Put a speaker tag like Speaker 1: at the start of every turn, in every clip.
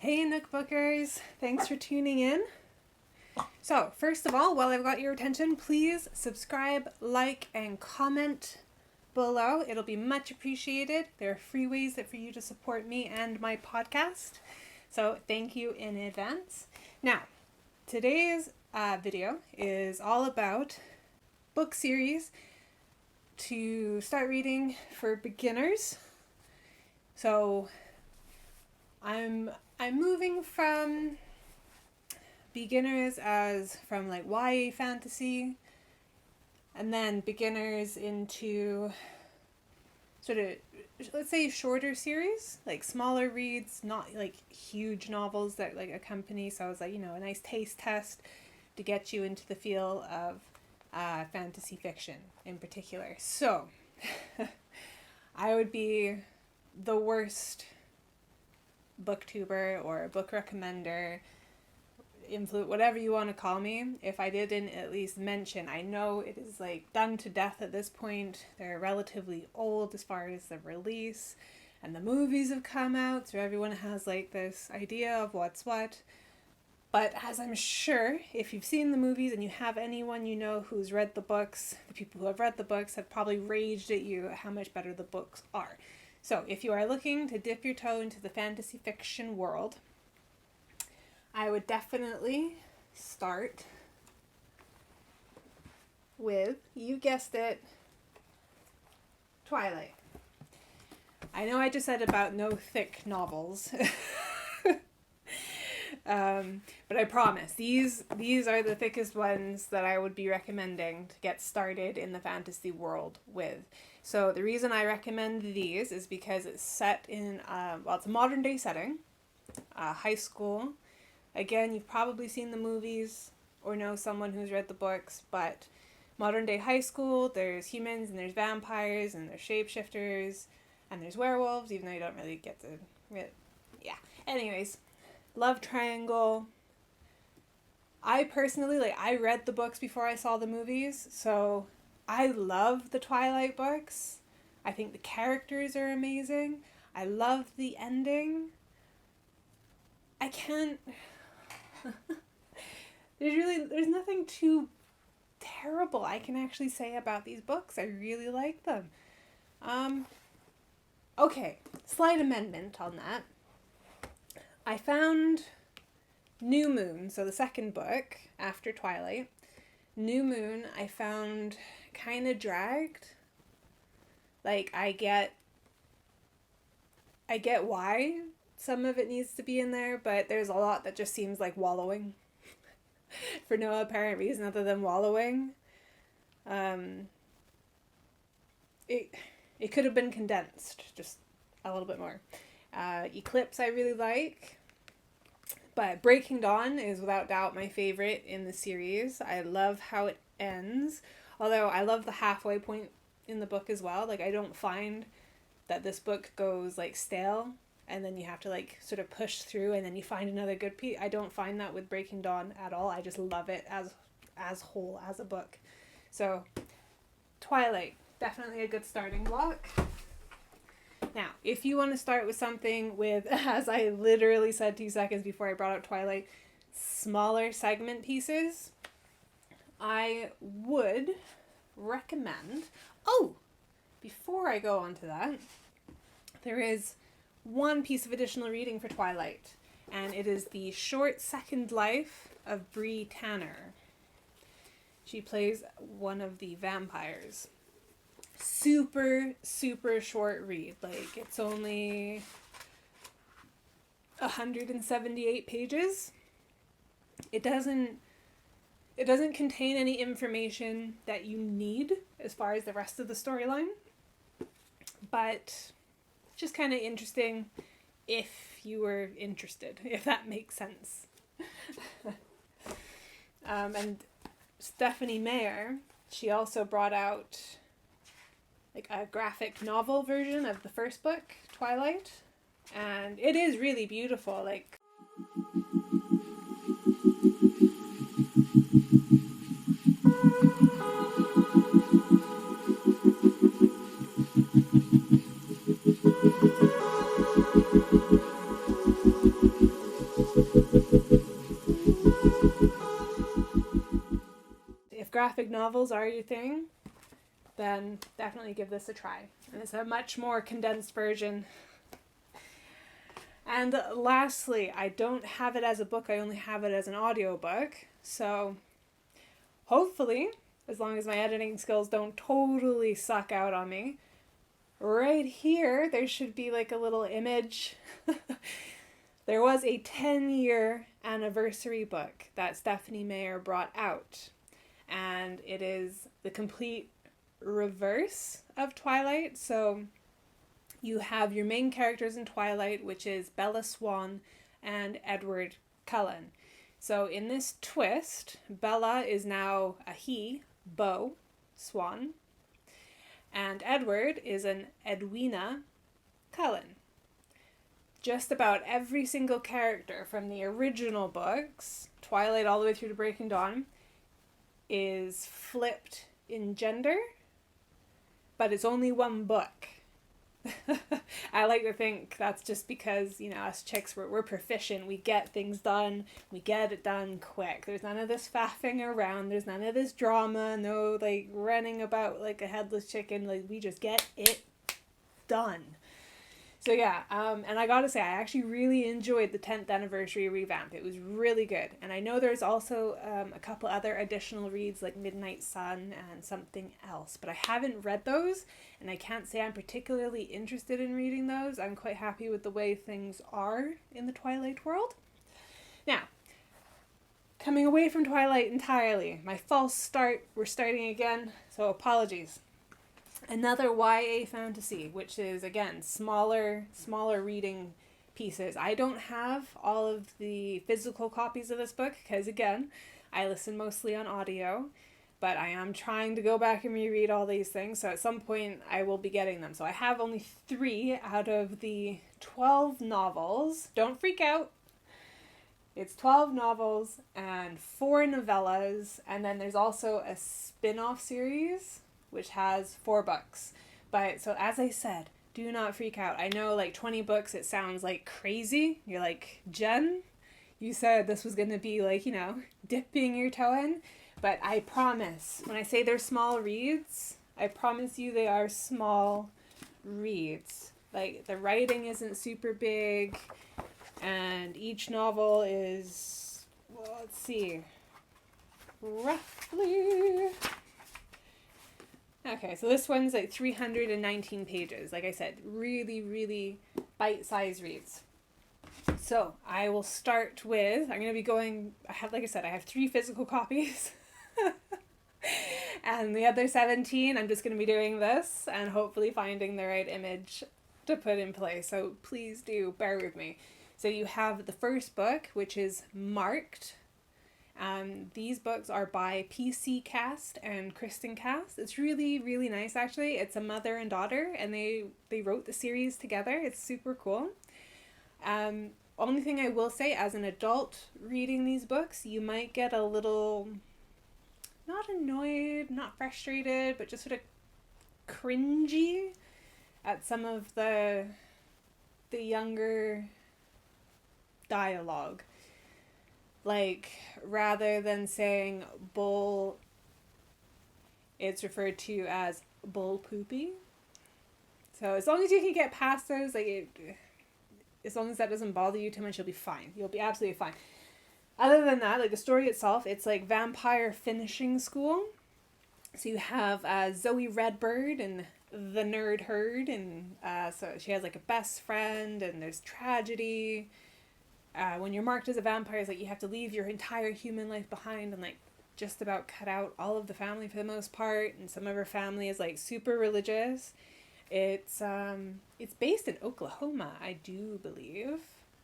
Speaker 1: Hey Nookbookers, thanks for tuning in. So, first of all, while I've got your attention, please subscribe, like, and comment below. It'll be much appreciated. There are free ways for you to support me and my podcast. So, thank you in advance. Now, today's video is all about book series to start reading for beginners. So, I'm moving from beginners as from like YA fantasy, and then beginners into sort of, let's say, shorter series, like smaller reads, not like huge novels that like accompany. So I was like, a nice taste test to get you into the feel of fantasy fiction in particular. So I would be the worst booktuber or book recommender, whatever you want to call me, if I didn't at least mention. I know it is like done to death at this point. They're relatively old as far as the release, and the movies have come out, so everyone has like this idea of what's what. But as I'm sure, if you've seen the movies and you have anyone you know who's read the books, the people who have read the books have probably raged at you at how much better the books are. So if you are looking to dip your toe into the fantasy fiction world, I would definitely start with, you guessed it, Twilight. I know I just said about no thick novels, but I promise these are the thickest ones that I would be recommending to get started in the fantasy world with. So the reason I recommend these is because it's set in, it's a modern day setting, high school. Again, you've probably seen the movies or know someone who's read the books, but modern day high school, there's humans and there's vampires and there's shapeshifters and there's werewolves, even though you don't really get to, yeah. Anyways, love triangle. I personally, I read the books before I saw the movies, so I love the Twilight books. I think the characters are amazing. I love the ending. I can't... There's nothing too terrible I can actually say about these books. I really like them. Okay, slight amendment on that. I found New Moon, so the second book after Twilight. New Moon, I found kind of dragged. Like, I get why some of it needs to be in there, but there's a lot that just seems like wallowing for no apparent reason other than wallowing. It could have been condensed just a little bit more. Eclipse I really like, but Breaking Dawn is without doubt my favorite in the series. I love how it ends, although I love the halfway point in the book as well. Like, I don't find that this book goes like stale and then you have to like sort of push through and then you find another good piece. I don't find that with Breaking Dawn at all. I just love it as whole, as a book. So Twilight, definitely a good starting block. Now, if you want to start with something with, as I literally said 2 seconds before I brought up Twilight, smaller segment pieces, I would recommend... Oh! Before I go on to that, there is one piece of additional reading for Twilight, and it is the short second life of Bree Tanner. She plays one of the vampires. Super, super short read. Like, it's only 178 pages. It doesn't contain any information that you need as far as the rest of the storyline, but just kind of interesting if you were interested, if that makes sense. And Stephanie Meyer, she also brought out like a graphic novel version of the first book, Twilight, and it is really beautiful. Like, graphic novels are your thing, then definitely give this a try. And it's a much more condensed version. And lastly, I don't have it as a book, I only have it as an audiobook. So hopefully, as long as my editing skills don't totally suck out on me, right here there should be like a little image. There was a 10-year anniversary book that Stephanie Meyer brought out. And it is the complete reverse of Twilight. So you have your main characters in Twilight, which is Bella Swan and Edward Cullen. So in this twist, Bella is now a he, Beau Swan, and Edward is an Edwina Cullen. Just about every single character from the original books, Twilight all the way through to Breaking Dawn, is flipped in gender, but it's only one book. I like to think that's just because, you know, us chicks, we're proficient, we get things done, we get it done quick. There's none of this faffing around, there's none of this drama, no, like, running about like a headless chicken, like, we just get it done. So yeah, and I gotta say, I actually really enjoyed the 10th anniversary revamp. It was really good. And I know there's also a couple other additional reads like Midnight Sun and something else, but I haven't read those, and I can't say I'm particularly interested in reading those. I'm quite happy with the way things are in the Twilight world. Now, coming away from Twilight entirely, my false start, we're starting again, so apologies. Another YA fantasy, which is, again, smaller reading pieces. I don't have all of the physical copies of this book because, again, I listen mostly on audio, but I am trying to go back and reread all these things, so at some point I will be getting them. So I have only 3 out of the 12 novels. Don't freak out. It's 12 novels and 4 novellas, and then there's also a spin-off series which has 4 books. But, so as I said, do not freak out. I know, like, 20 books, it sounds like crazy. You're like, Jen, you said this was going to be, like, you know, dipping your toe in. But I promise, when I say they're small reads, I promise you they are small reads. Like, the writing isn't super big, and each novel is, well, let's see, roughly... Okay, so this one's like 319 pages. Like I said, really, really bite-sized reads. So I will start with, I'm going to be going, like I said, I have 3 physical copies. And the other 17, I'm just going to be doing this and hopefully finding the right image to put in place. So please do bear with me. So you have the first book, which is Marked. These books are by PC Cast and Kristen Cast. It's really, really nice, actually. It's a mother and daughter, and they wrote the series together. It's super cool. Only thing I will say, as an adult reading these books, you might get a little, not annoyed, not frustrated, but just sort of cringy at some of the younger dialogue. Like, rather than saying bull, it's referred to as bull poopy. So as long as you can get past those, like, as long as that doesn't bother you too much, you'll be fine. You'll be absolutely fine. Other than that, like, the story itself, it's like vampire finishing school. So you have Zoe Redbird and the nerd herd, and so she has like a best friend, and there's tragedy. When you're marked as a vampire, it's like you have to leave your entire human life behind and like just about cut out all of the family for the most part, and some of her family is like super religious. It's based in Oklahoma, I do believe.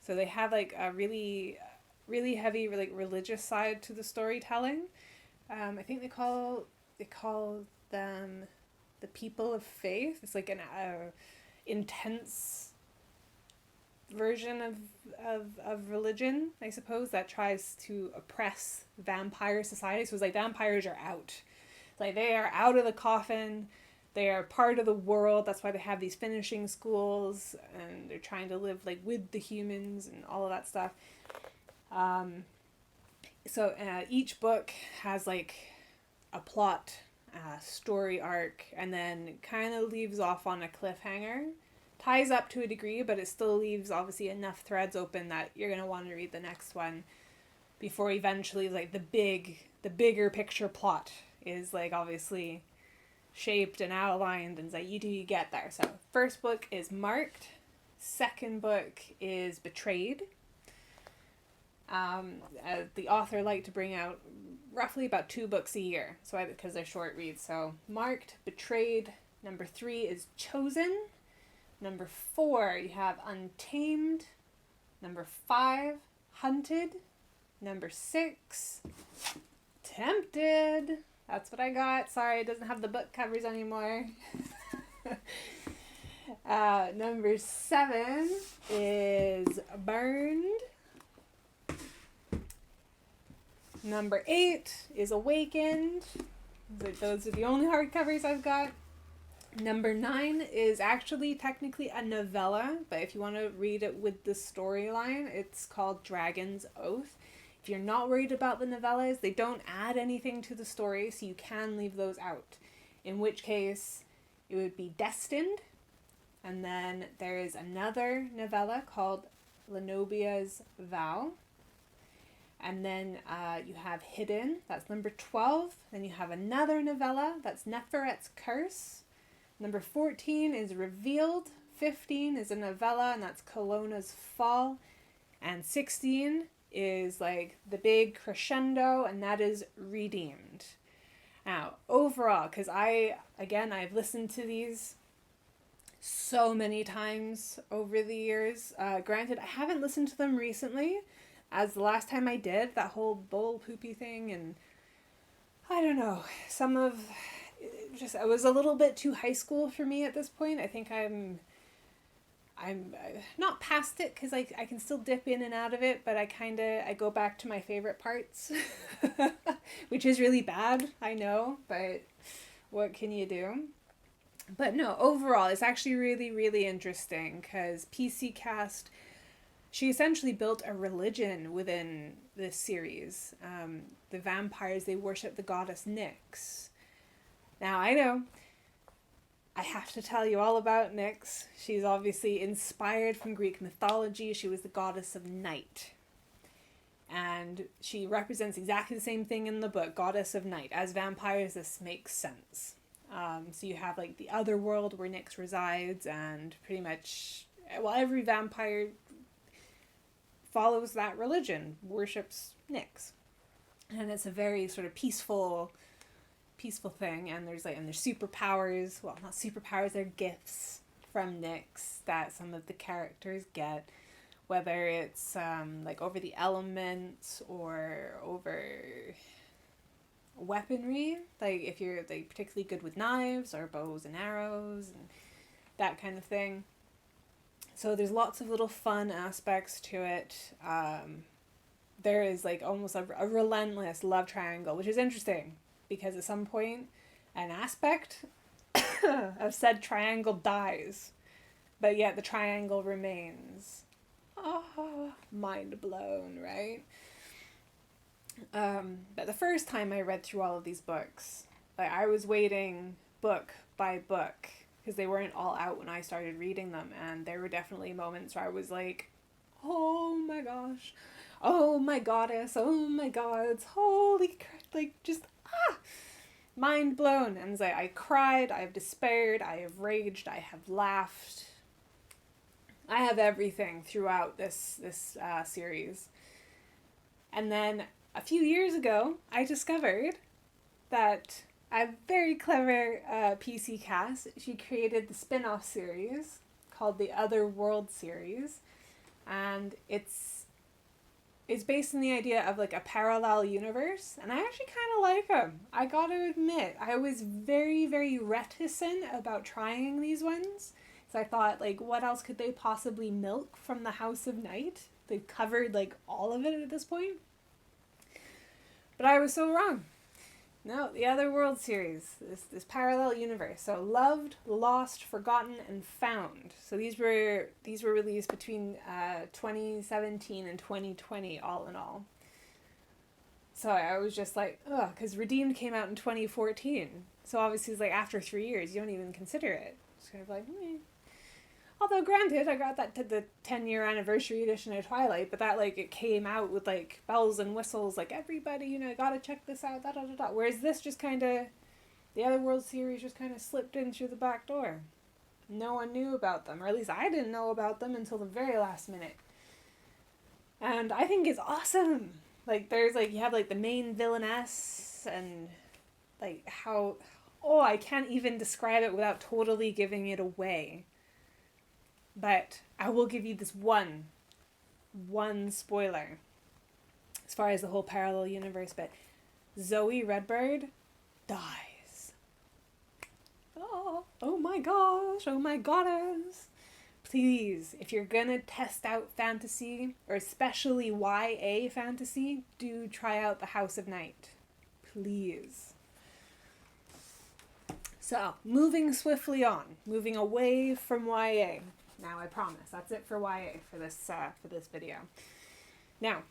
Speaker 1: So they have like a really, really heavy like religious side to the storytelling. I think they call them the people of faith. It's like an intense version of religion, I suppose, that tries to oppress vampire society. So it's like vampires are out. It's like they are out of the coffin. They are part of the world. That's why they have these finishing schools, and they're trying to live like with the humans and all of that stuff. So each book has like a plot, story arc, and then kind of leaves off on a cliffhanger. Ties up to a degree, but it still leaves obviously enough threads open that you're going to want to read the next one before eventually like the bigger picture plot is like obviously shaped and outlined, and like you get there. So first book is Marked, second book is Betrayed. The author liked to bring out roughly about 2 books a year, so because they're short reads. So Marked, Betrayed. Number 3 is Chosen. Number 4 you have Untamed. Number 5, Hunted. Number 6, Tempted. That's what I got. Sorry, it doesn't have the book covers anymore. Number 7 is Burned. Number 8 is Awakened. Those are the only hardcovers I've got. Number 9 is actually technically a novella, but if you want to read it with the storyline, it's called Dragon's Oath. If you're not worried about the novellas, they don't add anything to the story, so you can leave those out. In which case, it would be Destined. And then there is another novella called Lenobia's Vow. And then you have Hidden, that's number 12. Then you have another novella, that's Neferet's Curse. Number 14 is Revealed. 15 is a novella, and that's Kelowna's Fall. And 16 is like the big crescendo, and that is Redeemed. Now, overall, because I've listened to these so many times over the years. Granted, I haven't listened to them recently, as the last time I did, that whole bull poopy thing, and I don't know, it was a little bit too high school for me at this point. I think I'm not past it, because I can still dip in and out of it, but I go back to my favorite parts, which is really bad, I know, but what can you do? But no, overall, it's actually really, really interesting, because PC Cast, she essentially built a religion within this series. The vampires, they worship the goddess Nyx. Now, I know, I have to tell you all about Nyx. She's obviously inspired from Greek mythology. She was the goddess of night. And she represents exactly the same thing in the book, goddess of night. As vampires, this makes sense. So you have like the other world where Nyx resides, and pretty much, well, every vampire follows that religion, worships Nyx. And it's a very sort of peaceful thing, and there's superpowers, well, not superpowers, they're gifts from Nyx that some of the characters get, whether it's like over the elements or over weaponry, like if you're like particularly good with knives or bows and arrows and that kind of thing. So there's lots of little fun aspects to it. There is like almost a relentless love triangle, which is interesting, because at some point an aspect of said triangle dies, but yet the triangle remains. Oh, mind blown, right? But the first time I read through all of these books, like I was waiting book by book, because they weren't all out when I started reading them, and there were definitely moments where I was like, oh my gosh, oh my goddess, oh my gods, holy crap, like just mind blown. And I cried, I have despaired, I have raged, I have laughed, I have everything throughout this series. And then a few years ago, I discovered that a very clever PC Cast, she created the spin-off series called the Other World series, and it's based on the idea of like a parallel universe, and I actually kind of like them. I gotta admit, I was very, very reticent about trying these ones, so I thought, like, what else could they possibly milk from the House of Night? They've covered like all of it at this point. But I was so wrong. No, the Other World series, this parallel universe. So Loved, Lost, Forgotten, and Found. So these were released between 2017 and 2020, all in all. So I was just like, ugh, because Redeemed came out in 2014. So obviously it's like after 3 years, you don't even consider it. It's kind of like, meh. Although granted, I got that to the 10-year anniversary edition of Twilight, but that like it came out with like bells and whistles, like everybody, gotta check this out, da da da da. Whereas this just kind of, the other World Series just kind of slipped in through the back door. No one knew about them, or at least I didn't know about them until the very last minute. And I think it's awesome. Like there's like, you have like the main villainess and like how, oh, I can't even describe it without totally giving it away. But I will give you this one spoiler as far as the whole parallel universe, but Zoe Redbird dies. Oh my gosh, oh my goddess. Please, if you're gonna test out fantasy, or especially YA fantasy, do try out The House of Night. Please. So, moving swiftly on, moving away from YA. Now, I promise, that's it for YA for this video. Now,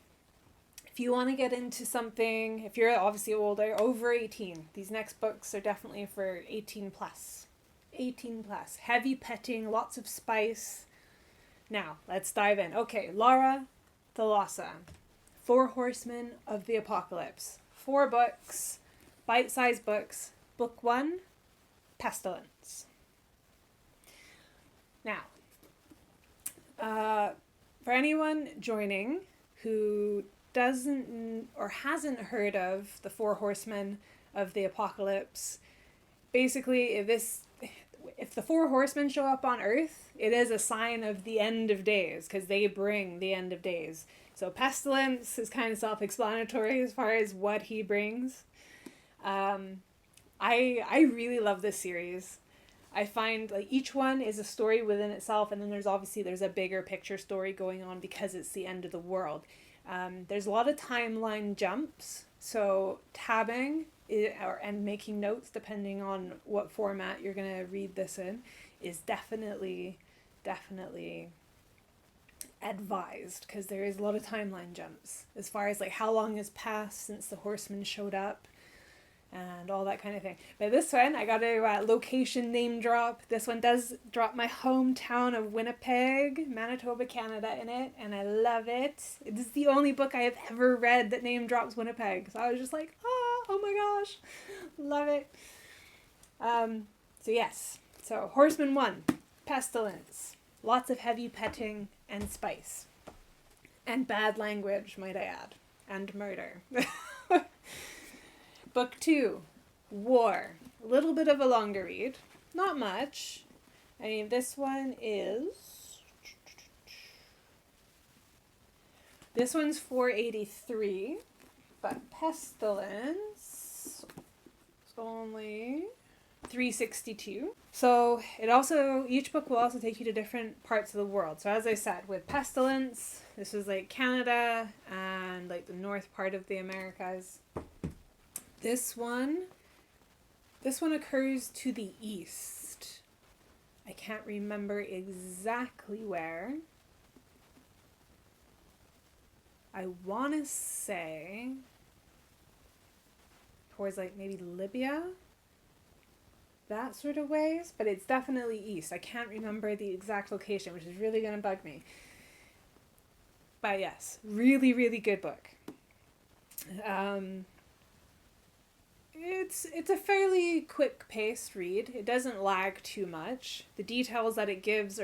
Speaker 1: if you want to get into something, if you're obviously older, over 18, these next books are definitely for 18 plus. 18 plus. Heavy petting, lots of spice. Now, let's dive in. Okay, Laura Thalassa. Four Horsemen of the Apocalypse. 4 books, bite-sized books. Book 1, Pestilence. Now, for anyone joining who doesn't or hasn't heard of the Four Horsemen of the Apocalypse, basically if the Four Horsemen show up on Earth, it is a sign of the end of days, because they bring the end of days. So Pestilence is kind of self-explanatory as far as what he brings. I really love this series. I find like each one is a story within itself, and then there's a bigger picture story going on because it's the end of the world. There's a lot of timeline jumps, so tabbing and making notes, depending on what format you're going to read this in, is definitely advised, because there is a lot of timeline jumps as far as like how long has passed since the horsemen showed up and all that kind of thing. But this one, I got a location name drop. This one does drop my hometown of Winnipeg, Manitoba, Canada in it, and I love it. It is the only book I have ever read that name drops Winnipeg. So I was just like, oh my gosh, love it. So yes, so Horseman 1, Pestilence. Lots of heavy petting and spice. And bad language, might I add. And murder. Book 2, War. A little bit of a longer read. Not much. I mean, this one's 483, but Pestilence is only 362. So each book will also take you to different parts of the world. So as I said, with Pestilence, this was like Canada and like the north part of the Americas. This one occurs to the east. I can't remember exactly where. I want to say towards like maybe Libya, that sort of ways, but it's definitely east. I can't remember the exact location, which is really going to bug me. But yes, really, really good book. It's a fairly quick-paced read. It doesn't lag too much. The details that it gives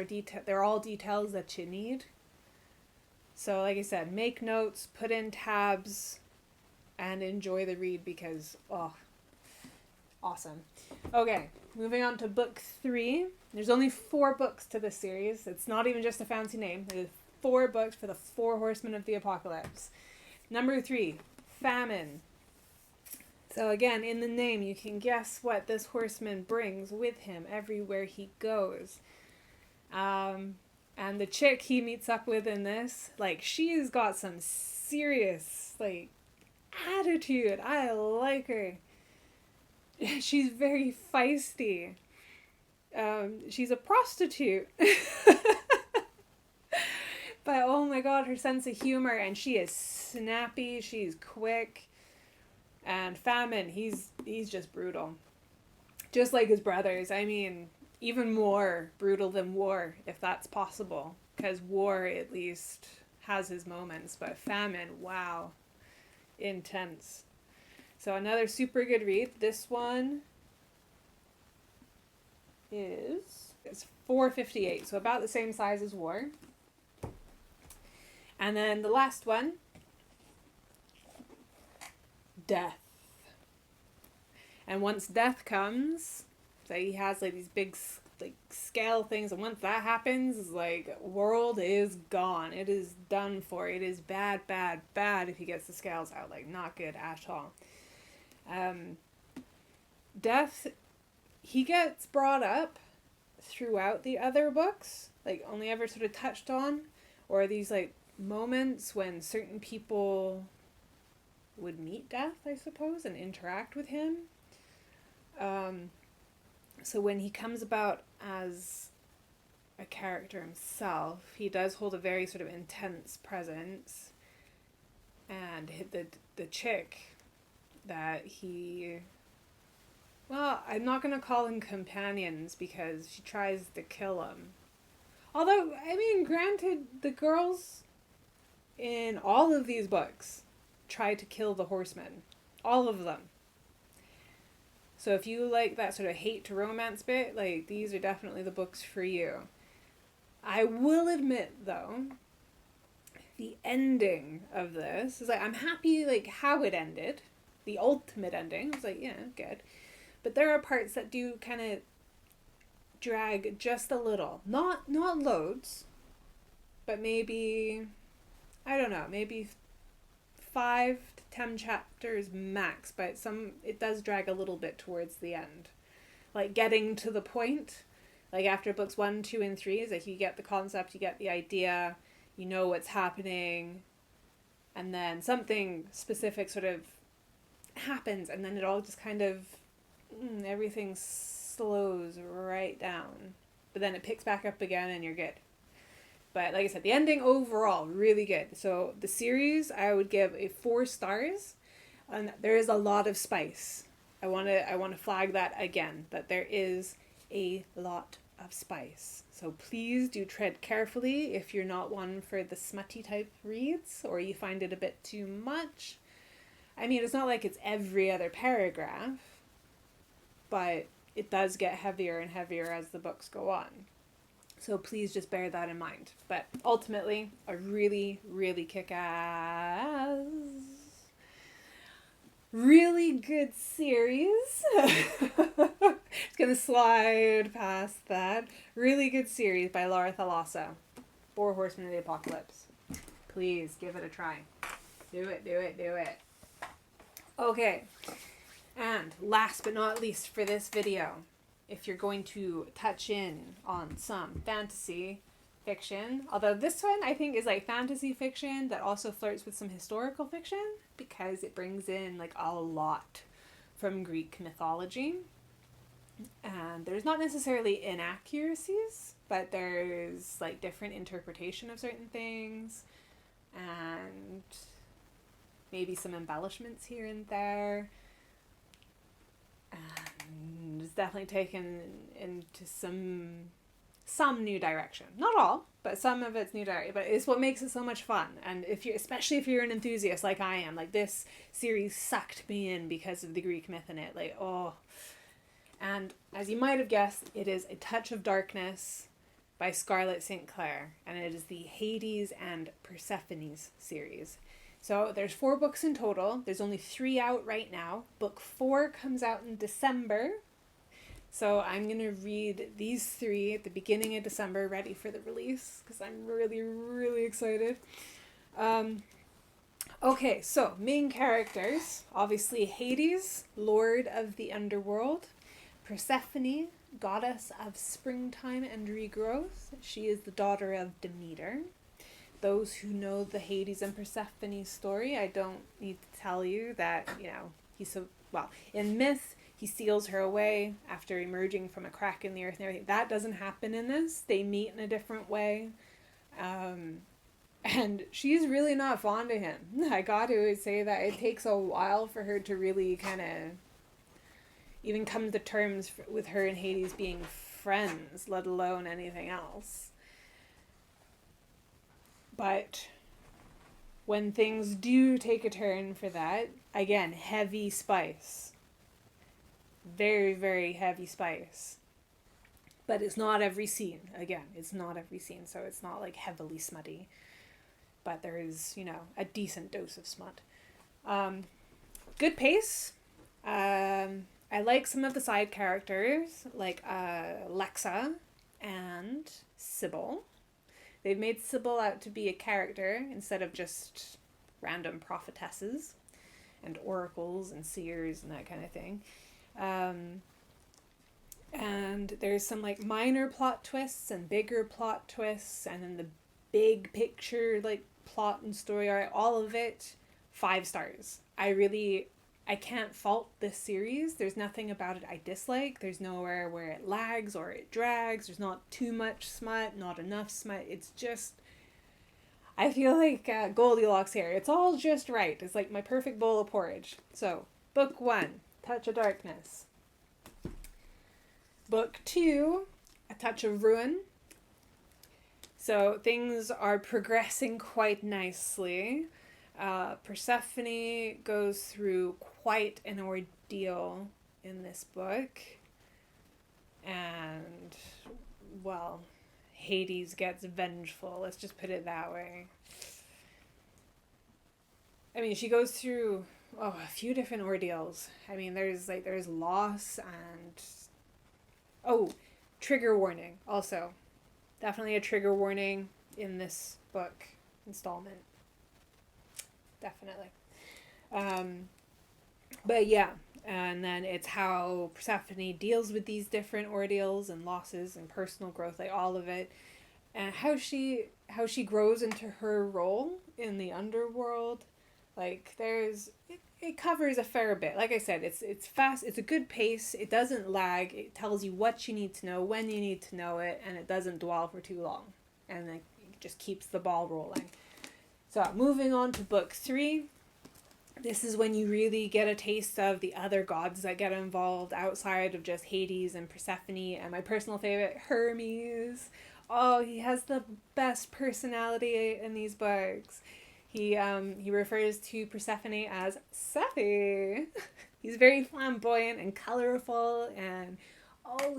Speaker 1: they're all details that you need. So like I said, make notes, put in tabs, and enjoy the read because, awesome. Okay, moving on to book 3. There's only 4 books to this series. It's not even just a fancy name. There's 4 books for the Four Horsemen of the Apocalypse. Number 3, Famine. So again, in the name, you can guess what this horseman brings with him everywhere he goes. And the chick he meets up with in this, like, she's got some serious, like, attitude. I like her. She's very feisty. She's a prostitute. But oh my god, her sense of humor, and she is snappy, she's quick. And Famine, he's just brutal. Just like his brothers. I mean, even more brutal than War, if that's possible. Because War, at least, has his moments. But Famine, wow. Intense. So another super good read. This one it's 458, so about the same size as War. And then the last one, Death. And once Death comes, so he has like these big like scale things, and once that happens, it's like world is gone. It is done for. It is bad, bad, bad if he gets the scales out. Like not good at all. Death, he gets brought up throughout the other books, like only ever sort of touched on, or these like moments when certain people would meet Death, I suppose, and interact with him. So when he comes about as a character himself, he does hold a very sort of intense presence, and the chick that he, well, I'm not going to call them companions because she tries to kill him. Although, I mean, granted, the girls in all of these books try to kill the horsemen. All of them. So if you like that sort of hate to romance bit, like, these are definitely the books for you. I will admit, though, the ending of this is like, I'm happy, like, how it ended. The ultimate ending. It's like, yeah, good. But there are parts that do kind of drag just a little. Not loads, but maybe, I don't know, maybe 5 to 10 chapters max, but it does drag a little bit towards the end. Like getting to the point, like after books 1, 2, and 3, is like you get the concept, you get the idea, you know what's happening, and then something specific sort of happens, and then it all just kind of, everything slows right down. But then it picks back up again and you're good. But like I said, the ending overall, really good. So the series, I would give a 4 stars. And there is a lot of spice. I want to flag that again, that there is a lot of spice. So please do tread carefully if you're not one for the smutty type reads, or you find it a bit too much. I mean, it's not like it's every other paragraph, but it does get heavier and heavier as the books go on. So please just bear that in mind. But ultimately, a really, really kick-ass, really good series. Just gonna slide past that. Really good series by Laura Thalassa. Four Horsemen of the Apocalypse. Please give it a try. Do it, do it, do it. Okay. And last but not least for this video, if you're going to touch in on some fantasy fiction, although this one I think is like fantasy fiction that also flirts with some historical fiction because it brings in like a lot from Greek mythology. And there's not necessarily inaccuracies, but there's like different interpretation of certain things and maybe some embellishments here and there. And it's definitely taken into some new direction. Not all, but some of it's new direction. But it's what makes it so much fun. And especially if you're an enthusiast like I am, like this series sucked me in because of the Greek myth in it. Like, oh. And as you might have guessed, it is A Touch of Darkness by Scarlett St. Clair. And it is the Hades and Persephone series. So there's 4 books in total. There's only 3 out right now. Book 4 comes out in December. So I'm going to read these 3 at the beginning of December, ready for the release, because I'm really, really excited. Okay, so main characters. Obviously Hades, Lord of the Underworld. Persephone, goddess of springtime and regrowth. She is the daughter of Demeter. Those who know the Hades and Persephone story, I don't need to tell you that, in myth, he steals her away after emerging from a crack in the earth and everything. That doesn't happen in this. They meet in a different way. And she's really not fond of him. I got to say that it takes a while for her to really kind of even come to terms with her and Hades being friends, let alone anything else. But when things do take a turn for that, again, heavy spice. Very, very heavy spice. But it's not every scene. Again, it's not every scene, so it's not like heavily smutty. But there is, a decent dose of smut. Good pace. I like some of the side characters, like Lexa and Sybil. They've made Sybil out to be a character instead of just random prophetesses and oracles and seers and that kind of thing. And there's some like minor plot twists and bigger plot twists, and then the big picture like plot and story arc, all of it 5 stars. I can't fault this series. There's nothing about it I dislike. There's nowhere where it lags or it drags. There's not too much smut, not enough smut. It's just, I feel like Goldilocks here. It's all just right. It's like my perfect bowl of porridge. So, book 1, Touch of Darkness. Book 2, A Touch of Ruin. So things are progressing quite nicely. Persephone goes through quite an ordeal in this book. And, well, Hades gets vengeful. Let's just put it that way. I mean, she goes through a few different ordeals. I mean, there's loss and... Oh, trigger warning also. Definitely a trigger warning in this book installment. Definitely. But yeah, and then it's how Persephone deals with these different ordeals and losses and personal growth, like all of it, and how she grows into her role in the underworld. Like it covers a fair bit. Like I said, it's fast. It's a good pace. It doesn't lag. It tells you what you need to know, when you need to know it, and it doesn't dwell for too long. And it just keeps the ball rolling. So moving on to book 3. This is when you really get a taste of the other gods that get involved outside of just Hades and Persephone, and my personal favorite, Hermes. Oh, he has the best personality in these books. He refers to Persephone as Sephi. He's very flamboyant and colorful and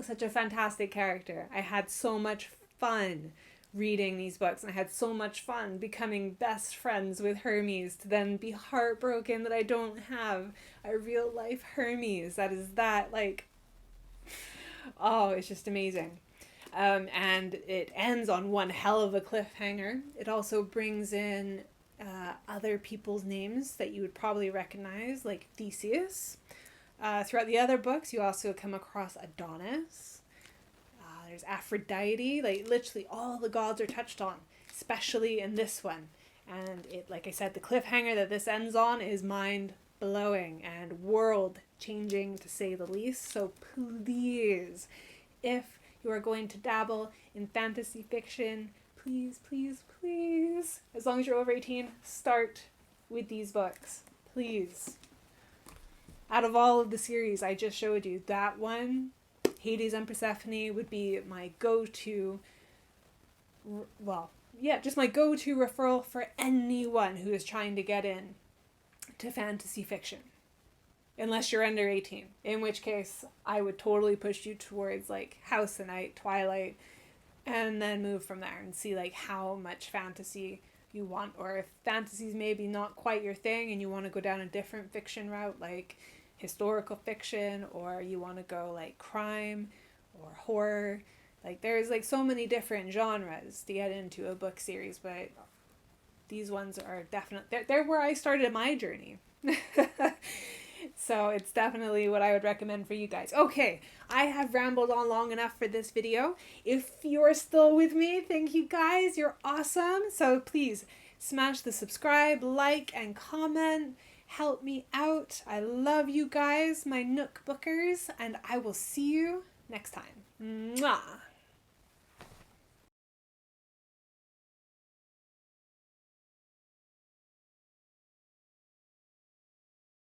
Speaker 1: such a fantastic character. I had so much fun reading these books, and I had so much fun becoming best friends with Hermes, to then be heartbroken that I don't have a real life Hermes that is that like, it's just amazing. And it ends on one hell of a cliffhanger. It also brings in other people's names that you would probably recognize, like Theseus. Throughout the other books, you also come across Adonis. There's Aphrodite. Like literally all the gods are touched on, especially in this one. And it, like I said, the cliffhanger that this ends on is mind blowing and world changing, to say the least. So please, if you are going to dabble in fantasy fiction, please, please, please, as long as you're over 18, start with these books. Please. Out of all of the series I just showed you, that one, Hades and Persephone, would be my go-to, just my go-to referral for anyone who is trying to get in to fantasy fiction. Unless you're under 18, in which case I would totally push you towards like House of Night, Twilight, and then move from there and see like how much fantasy you want, or if fantasy's maybe not quite your thing and you want to go down a different fiction route like historical fiction, or you want to go like crime or horror. Like there's like so many different genres to get into a book series, but these ones are definitely, they're where I started my journey. So it's definitely what I would recommend for you guys. Okay, I have rambled on long enough for this video. If you're still with me, thank you guys. You're awesome. So please smash the subscribe, like, and comment. Help me out. I love you guys, my Nook Bookers, and I will see you next time. Mwah!